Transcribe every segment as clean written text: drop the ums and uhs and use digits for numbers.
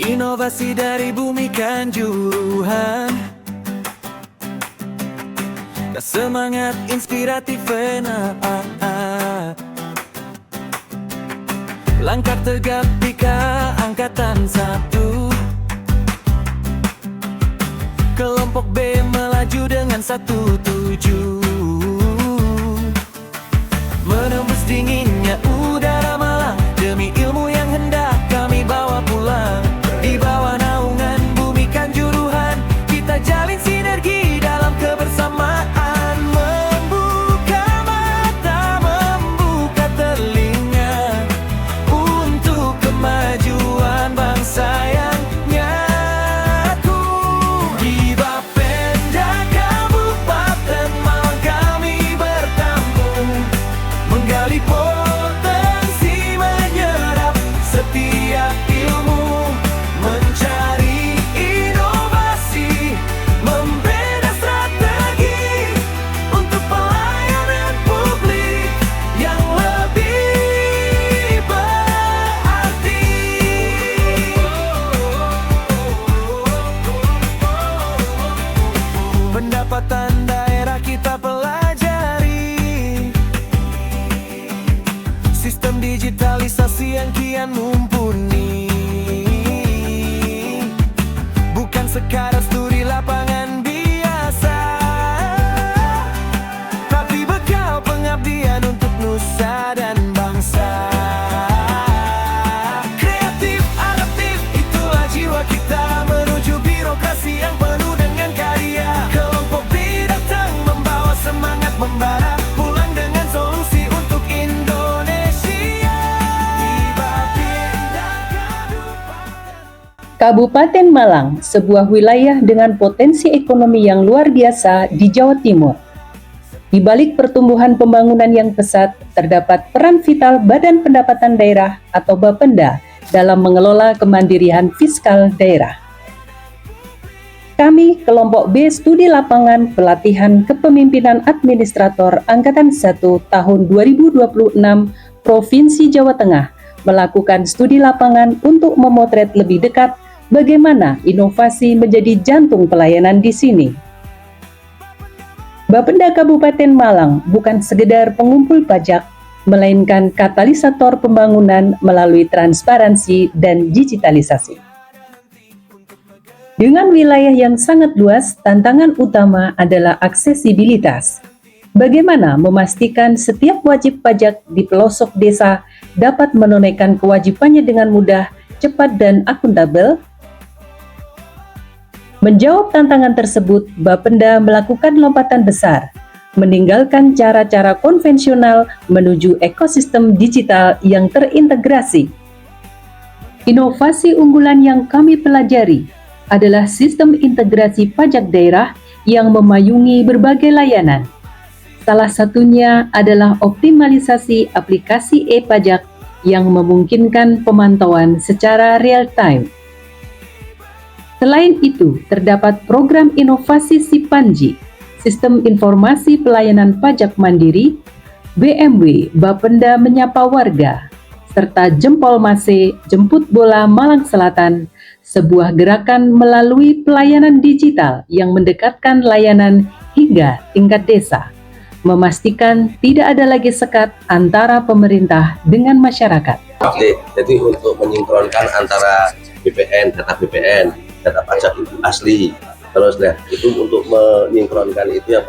Inovasi dari bumi kan juruhan, semangat inspiratif langkah tegap Pika Angkatan 1. Kelompok B melaju dengan 17. Menembus dinginnya udara Malang, demi ilmu yang hendak kami bawa pulang. Di bawah naungan bumi kan juruhan, kita jalin sinergi dalam kebersamaan. Membuka mata, membuka telinga, untuk kemajuan bangsa yang nyatu. Di Bapenda Kabupaten Malang kami bertamu, menggali potensi, menyerap setiap ilmu, mencari inovasi, membeda strategi untuk pelayanan publik yang lebih berarti. Pendapatan daerah kita pelajari, sistem digitalisasi yang kian mumpuni, bukan sekadar studi lapangan biasa, tapi bekal pengabdian untuk nusa dan bangsa. Kreatif, adaptif, itulah jiwa kita menuju birokrasi yang penuh dengan karya. Kelompok B datang membawa semangat membara, pulang dengan solusi untuk Indonesia. Kabupaten Malang, sebuah wilayah dengan potensi ekonomi yang luar biasa di Jawa Timur. Di balik pertumbuhan pembangunan yang pesat, terdapat peran vital Badan Pendapatan Daerah atau Bapenda dalam mengelola kemandirian fiskal daerah. Kami, kelompok B Studi Lapangan Pelatihan Kepemimpinan Administrator Angkatan 1 tahun 2026 Provinsi Jawa Tengah, melakukan studi lapangan untuk memotret lebih dekat bagaimana inovasi menjadi jantung pelayanan di sini. Bapenda Kabupaten Malang bukan sekedar pengumpul pajak, melainkan katalisator pembangunan melalui transparansi dan digitalisasi. Dengan wilayah yang sangat luas, tantangan utama adalah aksesibilitas. Bagaimana memastikan setiap wajib pajak di pelosok desa dapat menunaikan kewajibannya dengan mudah, cepat, dan akuntabel? Menjawab tantangan tersebut, Bapenda melakukan lompatan besar, meninggalkan cara-cara konvensional menuju ekosistem digital yang terintegrasi. Inovasi unggulan yang kami pelajari adalah sistem integrasi pajak daerah yang memayungi berbagai layanan. Salah satunya adalah optimalisasi aplikasi e-pajak yang memungkinkan pemantauan secara real-time. Selain itu, terdapat program inovasi Sipanji, Sistem Informasi Pelayanan Pajak Mandiri, BMW Bapenda Menyapa Warga, serta Jempol Mase Jemput Bola Malang Selatan, sebuah gerakan melalui pelayanan digital yang mendekatkan layanan hingga tingkat desa, memastikan tidak ada lagi sekat antara pemerintah dengan masyarakat. Jadi untuk menyinkronkan antara BPN, data pajak itu asli, terus itu untuk menyinkronkan itu yang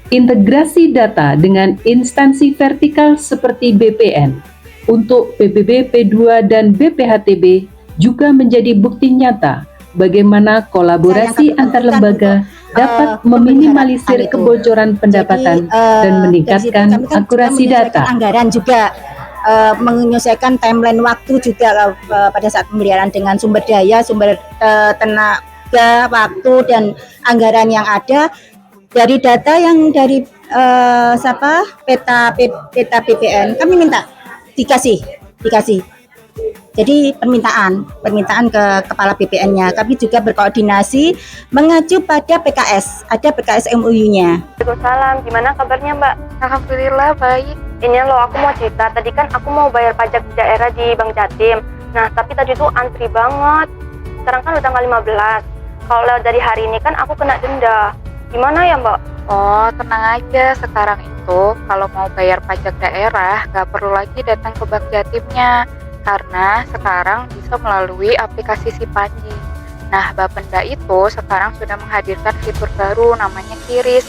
integrasi data dengan instansi vertikal seperti BPN untuk PBB, P2, dan BPHTB juga menjadi bukti nyata bagaimana kolaborasi antar lembaga dapat meminimalisir kebocoran pendapatan dan meningkatkan akurasi data. Anggaran juga menyesuaikan timeline waktu juga pada saat pemeliharaan dengan sumber daya, sumber tenaga, waktu, dan anggaran yang ada dari data yang dari peta BPN. Kami minta dikasih. Jadi permintaan ke kepala BPN-nya. Kami juga berkoordinasi mengacu pada PKS, ada PKS MOU-nya. Waalaikumsalam, gimana kabarnya Mbak? Alhamdulillah baik. Ini loh, aku mau cerita, tadi kan aku mau bayar pajak daerah di Bank Jatim. Nah, tapi tadi tuh antri banget. Sekarang kan udah tanggal 15. Kalau lewat dari hari ini kan aku kena denda. Gimana ya, Mbak? Oh, tenang aja. Sekarang itu kalau mau bayar pajak daerah, nggak perlu lagi datang ke Bank Jatimnya. Karena sekarang bisa melalui aplikasi Sipanji. Nah, Bapenda itu sekarang sudah menghadirkan fitur baru namanya QRIS.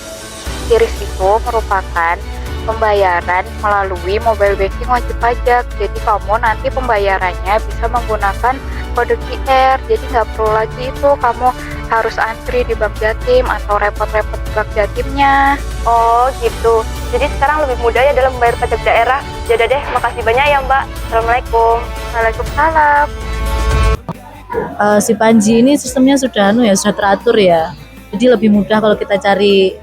QRIS itu merupakan pembayaran melalui mobile banking wajib pajak. Jadi kamu nanti pembayarannya bisa menggunakan kode QR. Jadi nggak perlu lagi itu kamu harus antri di Bank Jatim atau repot-repot di Bank Jatimnya. Oh, gitu. Jadi sekarang lebih mudah ya dalam membayar pajak daerah. Yaudah deh, makasih banyak ya, Mbak. Assalamualaikum. Waalaikumsalam. Sipanji ini sistemnya sudah sudah teratur ya. Jadi lebih mudah kalau kita cari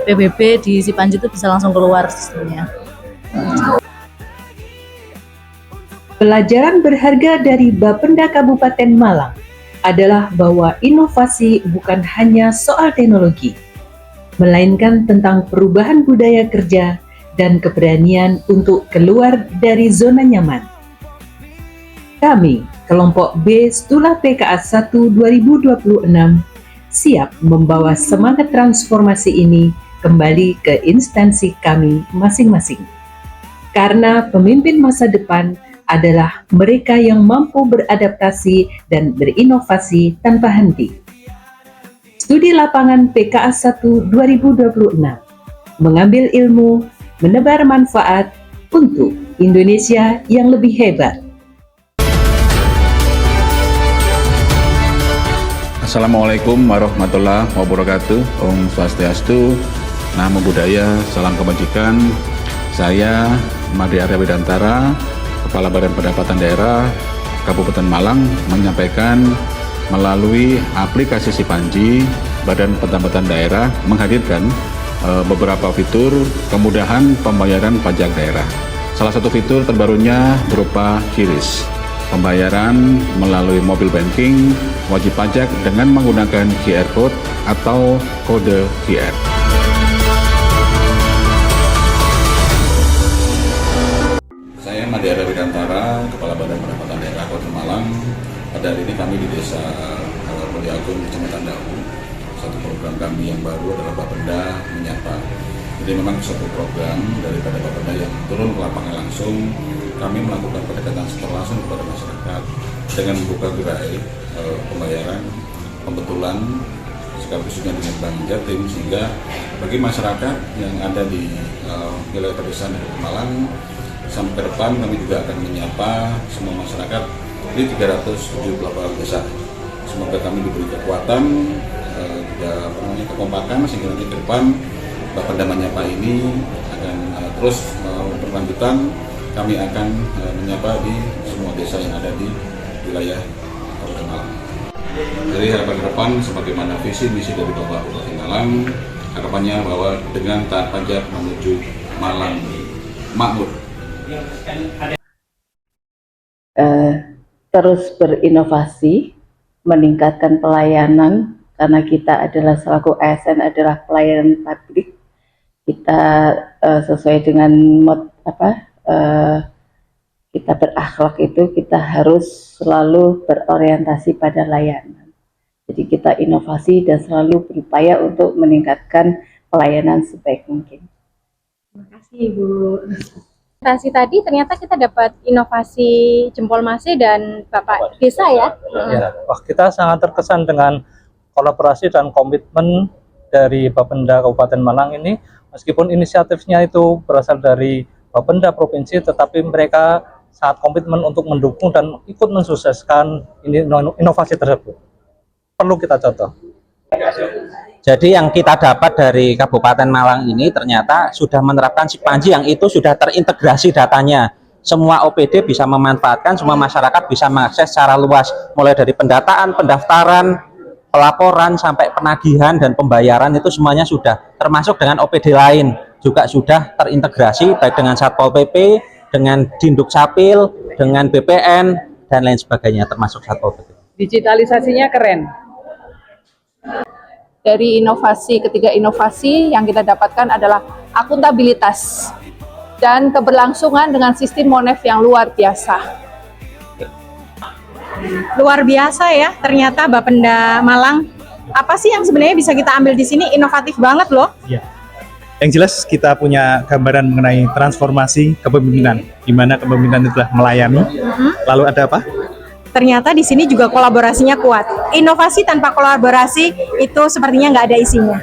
PBB di Sipanji itu bisa langsung keluar sistemnya. Pelajaran berharga dari Bapenda Kabupaten Malang adalah bahwa inovasi bukan hanya soal teknologi, melainkan tentang perubahan budaya kerja dan keberanian untuk keluar dari zona nyaman. Kami, kelompok B Stula PKA 1 2026, siap membawa semangat transformasi ini kembali ke instansi kami masing-masing. Karena pemimpin masa depan adalah mereka yang mampu beradaptasi dan berinovasi tanpa henti. Studi lapangan PKA 1 2026, mengambil ilmu, menebar manfaat untuk Indonesia yang lebih hebat. Assalamualaikum warahmatullahi wabarakatuh. Om Swastiastu, Namo Buddhaya, Salam Kebajikan. Saya Madi Arya Widantara, Kepala Badan Pendapatan Daerah Kabupaten Malang, menyampaikan melalui aplikasi Sipanji, Badan Pendapatan Daerah menghadirkan beberapa fitur kemudahan pembayaran pajak daerah. Salah satu fitur terbarunya berupa QRIS, pembayaran melalui mobile banking wajib pajak dengan menggunakan QR Code atau kode QR. Saya Madi Arya Widantara, Kepala Badan Pendapatan Daerah Kabupaten Malang. Pada hari ini kami di Desa Muliagung, Kecamatan Dahu. Satu program kami yang baru adalah Bapenda Menyapa. Jadi memang satu program daripada Bapenda yang turun ke lapangan langsung. Kami melakukan pendekatan secara langsung kepada masyarakat dengan membuka gerai pembayaran pembetulan sekaligus dengan Bank Jatim, sehingga bagi masyarakat yang ada di wilayah pedesaan Malang, sampai ke depan kami juga akan menyapa semua masyarakat di 378 desa. Semoga kami diberi kekuatan, kekompakan, sehingga nanti ke depan Bapenda Menyapa ini akan terus berlanjutan. Kami akan menyapa di semua desa yang ada di wilayah Kabupaten Malang. Jadi harapan ke depan sebagaimana visi misi dari Bapak Bupati Malang, harapannya bahwa dengan taat pajak menuju Malang makmur. Terus berinovasi, meningkatkan pelayanan, karena kita adalah selaku ASN adalah pelayanan publik. Kita sesuai dengan kita berakhlak itu kita harus selalu berorientasi pada layanan. Jadi kita inovasi dan selalu berupaya untuk meningkatkan pelayanan sebaik mungkin. Terima kasih Ibu. Presentasi tadi ternyata kita dapat inovasi jempol mase dan Bapak Desa ya. Wah, kita sangat terkesan dengan kolaborasi dan komitmen dari Bapenda Kabupaten Malang ini. Meskipun inisiatifnya itu berasal dari Bapenda Provinsi, tetapi mereka sangat komitmen untuk mendukung dan ikut mensukseskan inovasi tersebut. Perlu kita contoh. Jadi yang kita dapat dari Kabupaten Malang ini ternyata sudah menerapkan Sipanji yang itu sudah terintegrasi datanya. Semua OPD bisa memanfaatkan, semua masyarakat bisa mengakses secara luas. Mulai dari pendataan, pendaftaran, pelaporan, sampai penagihan dan pembayaran itu semuanya sudah. Termasuk dengan OPD lain juga sudah terintegrasi baik dengan Satpol PP, dengan Dinduk Capil, dengan BPN, dan lain sebagainya termasuk Satpol PP. Digitalisasinya keren. Dari ketiga inovasi yang kita dapatkan adalah akuntabilitas dan keberlangsungan dengan sistem Monef yang luar biasa. Luar biasa ya, ternyata Bapenda Malang. Apa sih yang sebenarnya bisa kita ambil di sini? Inovatif banget loh. Ya. Yang jelas kita punya gambaran mengenai transformasi kepemimpinan, di mana kepemimpinan itu telah melayani. Lalu ada apa? Ternyata di sini juga kolaborasinya kuat. Inovasi tanpa kolaborasi itu sepertinya nggak ada isinya.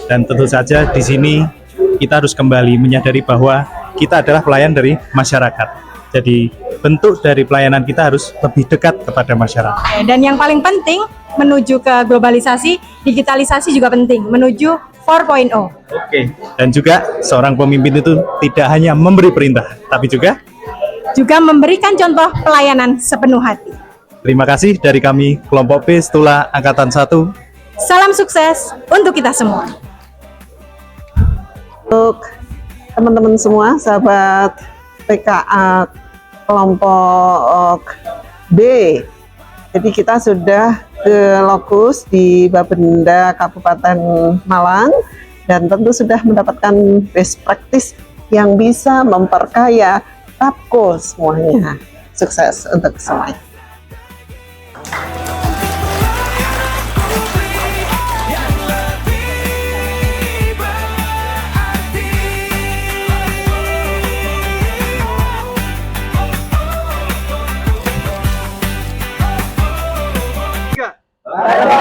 Dan tentu saja di sini kita harus kembali menyadari bahwa kita adalah pelayan dari masyarakat. Jadi bentuk dari pelayanan kita harus lebih dekat kepada masyarakat. Dan yang paling penting, menuju ke globalisasi, digitalisasi juga penting, menuju 4.0. Oke. Dan juga seorang pemimpin itu tidak hanya memberi perintah, tapi juga memberikan contoh pelayanan sepenuh hati. Terima kasih dari kami kelompok B Stula Angkatan 1. Salam sukses untuk kita semua. Untuk teman-teman semua, sahabat PKA kelompok B. Jadi kita sudah ke lokus di Bapenda Kabupaten Malang dan tentu sudah mendapatkan best practice yang bisa memperkaya Rapko semuanya. Sukses untuk semuanya. Bye.